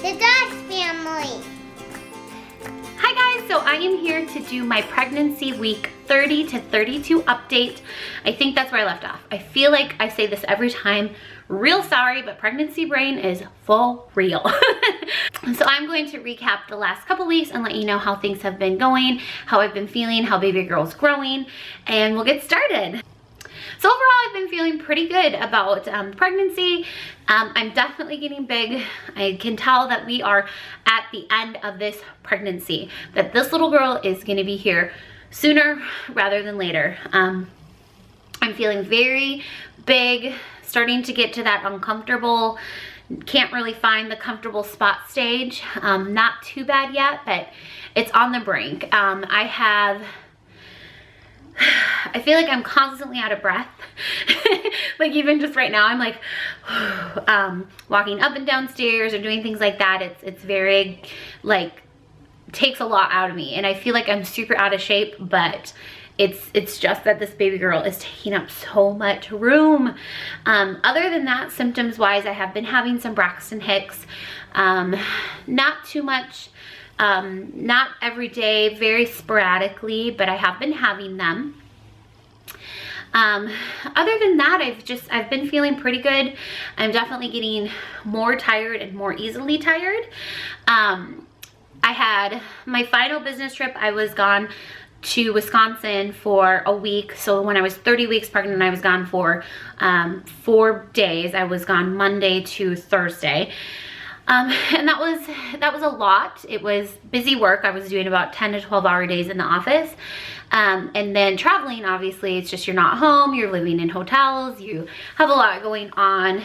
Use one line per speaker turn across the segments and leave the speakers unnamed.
The Dodge Family.
Hi guys, so I am here to do my pregnancy week 30 to 32 update. I think that's where I left off. I feel like I say this every time. Real sorry, but pregnancy brain is full real. So I'm going to recap the last couple weeks and let you know how things have been going, how I've been feeling, how baby girl's growing, and we'll get started. So overall, I've been feeling pretty good about pregnancy. I'm definitely getting big. I can tell that we are at the end of this pregnancy, that this little girl is going to be here sooner rather than later. I'm feeling very big, starting to get to that uncomfortable, can't really find the comfortable spot stage. Not too bad yet, but it's on the brink. I feel like I'm constantly out of breath. Like even just right now, I'm like walking up and down stairs or doing things like that. It's very like takes a lot out of me, and I feel like I'm super out of shape, but it's just that this baby girl is taking up so much room. Other than that, symptoms wise, I have been having some Braxton Hicks. Not too much. Not every day, very sporadically, but I have been having them. Other than that, I've been feeling pretty good. I'm definitely getting more tired and more easily tired. I had my final business trip. I was gone to Wisconsin for a week. So when I was 30 weeks pregnant, I was gone for 4 days. I was gone Monday to Thursday. And that was a lot. It was busy work. I was doing about 10 to 12 hour days in the office. And then traveling, obviously, it's just you're not home, you're living in hotels, you have a lot going on.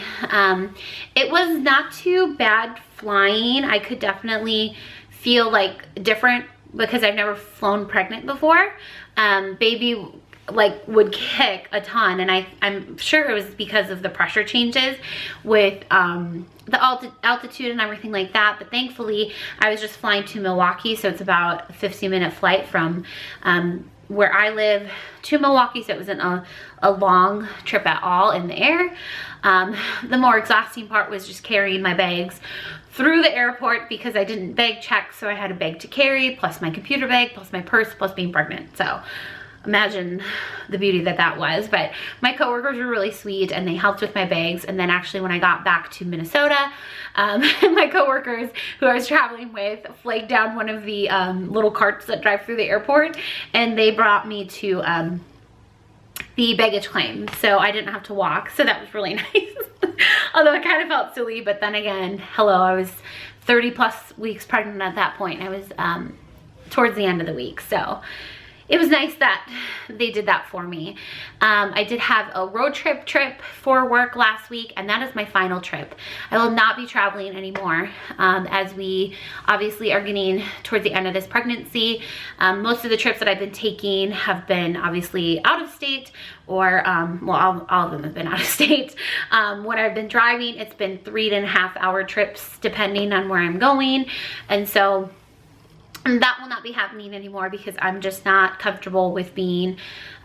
It was not too bad flying. I could definitely feel like different because I've never flown pregnant before. Baby like would kick a ton, and I'm sure it was because of the pressure changes with the altitude and everything like that. But thankfully I was just flying to Milwaukee, so it's about a 15-minute flight from where I live to Milwaukee, so it wasn't a long trip at all in the air. The more exhausting part was just carrying my bags through the airport because I didn't bag check, so I had a bag to carry, plus my computer bag, plus my purse, plus being pregnant. So imagine the beauty that was. But my coworkers were really sweet and they helped with my bags. And then actually when I got back to Minnesota, my coworkers who I was traveling with flagged down one of the little carts that drive through the airport, and they brought me to the baggage claim, so I didn't have to walk. So that was really nice. Although it kind of felt silly, but then again, hello, I was 30 plus weeks pregnant at that point. I was towards the end of the week, so it was nice that they did that for me. I did have a road trip for work last week, and that is my final trip. I will not be traveling anymore as we obviously are getting towards the end of this pregnancy. Most of the trips that I've been taking have been obviously out of state, or well, all of them have been out of state. When I've been driving, it's been 3.5 hour trips depending on where I'm going, and so that will not be happening anymore because I'm just not comfortable with being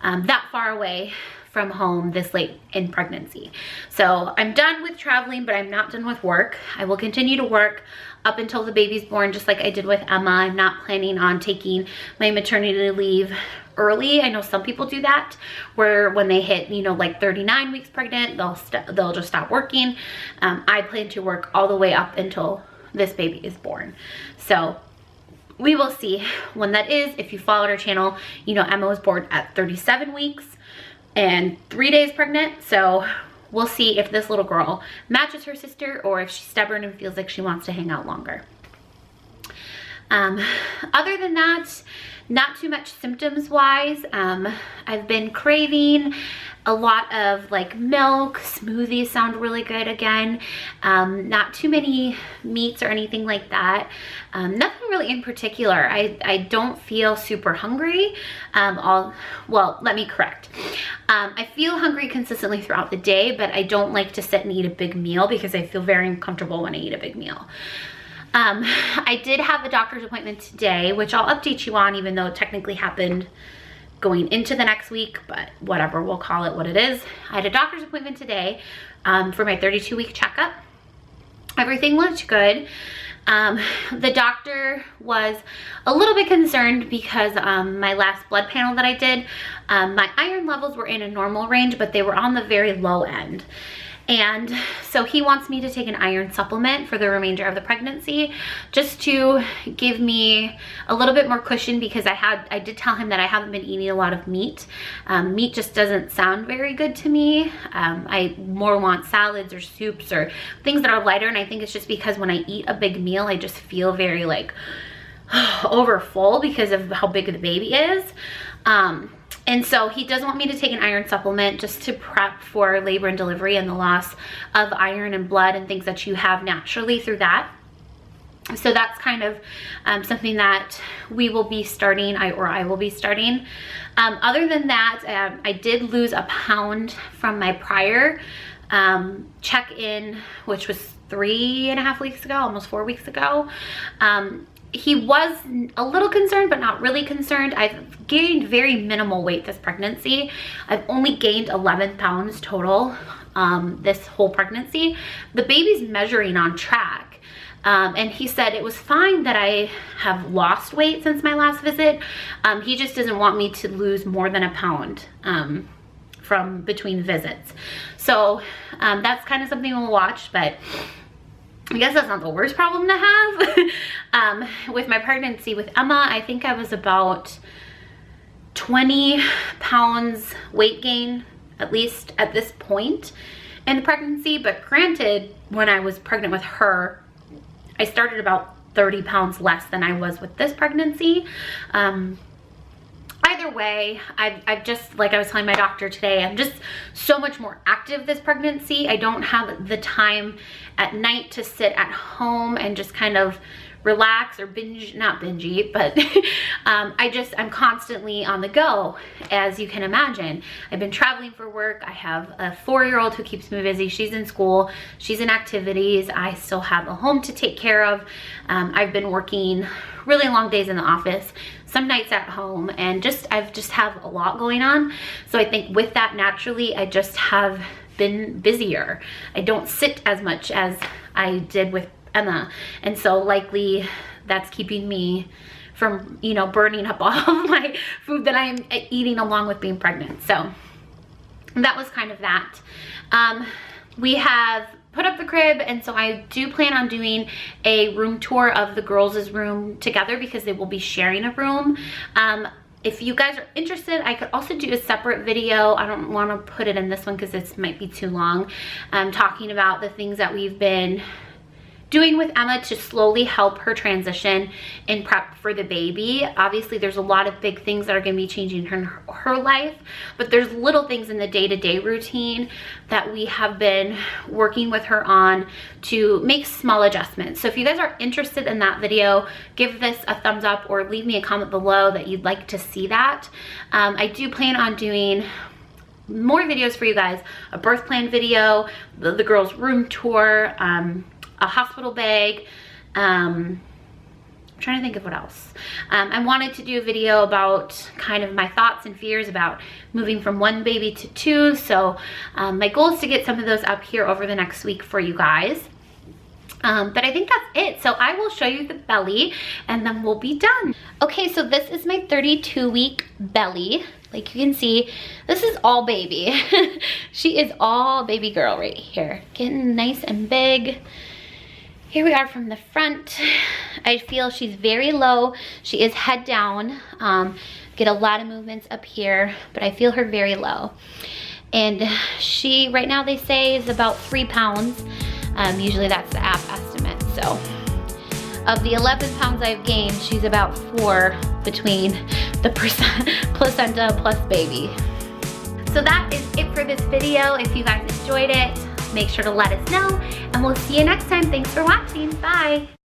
that far away from home this late in pregnancy. So I'm done with traveling, but I'm not done with work. I will continue to work up until the baby's born, just like I did with Emma. I'm not planning on taking my maternity leave early. I know some people do that, where when they hit, you know, like 39 weeks pregnant, they'll just stop working. I plan to work all the way up until this baby is born. So we will see when that is. If you followed our channel, you know Emma was born at 37 weeks and 3 days pregnant. So we'll see if this little girl matches her sister or if she's stubborn and feels like she wants to hang out longer. Other than that, not too much symptoms wise. I've been craving a lot of like milk. Smoothies sound really good again. Not too many meats or anything like that. Nothing really in particular. I don't feel super hungry. Well, let me correct. I feel hungry consistently throughout the day, but I don't like to sit and eat a big meal because I feel very uncomfortable when I eat a big meal. I did have a doctor's appointment today, which I'll update you on, even though it technically happened going into the next week, but whatever, we'll call it what it is. I had a doctor's appointment today for my 32-week checkup. Everything looked good. The doctor was a little bit concerned because my last blood panel that I did, my iron levels were in a normal range, but they were on the very low end. And so he wants me to take an iron supplement for the remainder of the pregnancy, just to give me a little bit more cushion, because I did tell him that I haven't been eating a lot of meat. Meat just doesn't sound very good to me. I more want salads or soups or things that are lighter, and I think it's just because when I eat a big meal, I just feel very like over full because of how big the baby is. And so he does want me to take an iron supplement just to prep for labor and delivery and the loss of iron and blood and things that you have naturally through that. So that's kind of something that we will be starting, I will be starting. Other than that, I did lose a pound from my prior check-in, which was 3.5 weeks ago, almost 4 weeks ago. He was a little concerned, but not really concerned. I've gained very minimal weight this pregnancy. I've only gained 11 pounds total this whole pregnancy. The baby's measuring on track. And he said it was fine that I have lost weight since my last visit. He just doesn't want me to lose more than a pound from between visits. So that's kind of something we'll watch, but I guess that's not the worst problem to have. With my pregnancy with Emma, I think I was about 20 pounds weight gain, at least at this point in the pregnancy. But granted, when I was pregnant with her, I started about 30 pounds less than I was with this pregnancy. Either way, I've just, like I was telling my doctor today, I'm just so much more active this pregnancy. I don't have the time at night to sit at home and just kind of relax or not binge eat, but I'm constantly on the go, as you can imagine. I've been traveling for work. I have a 4-year-old who keeps me busy. She's in school, she's in activities. I still have a home to take care of. I've been working really long days in the office, some nights at home, and I've just have a lot going on. So I think with that, naturally, I just have been busier. I don't sit as much as I did with Emma, and so likely that's keeping me from, you know, burning up all of my food that I am eating along with being pregnant. So that was kind of that. We have put up the crib, and so I do plan on doing a room tour of the girls' room together because they will be sharing a room. If you guys are interested, I could also do a separate video. I don't want to put it in this one because this might be too long. Talking about the things that we've been doing with Emma to slowly help her transition and prep for the baby. Obviously, there's a lot of big things that are going to be changing her life, but there's little things in the day-to-day routine that we have been working with her on to make small adjustments. So if you guys are interested in that video, give this a thumbs up or leave me a comment below that you'd like to see that. I do plan on doing more videos for you guys, a birth plan video, the girls' room tour, a hospital bag. I'm trying to think of what else. I wanted to do a video about kind of my thoughts and fears about moving from 1 baby to 2. So my goal is to get some of those up here over the next week for you guys. But I think that's it. So I will show you the belly and then we'll be done. Okay, so this is my 32-week belly. Like you can see, this is all baby. She is all baby girl right here. Getting nice and big. Here we are from the front. I feel she's very low. She is head down. Get a lot of movements up here, but I feel her very low. And she, right now they say, is about 3 pounds. Usually that's the app estimate. So of the 11 pounds I've gained, she's about 4 between the placenta plus baby. So that is it for this video. If you guys enjoyed it, make sure to let us know, and we'll see you next time. Thanks for watching. Bye.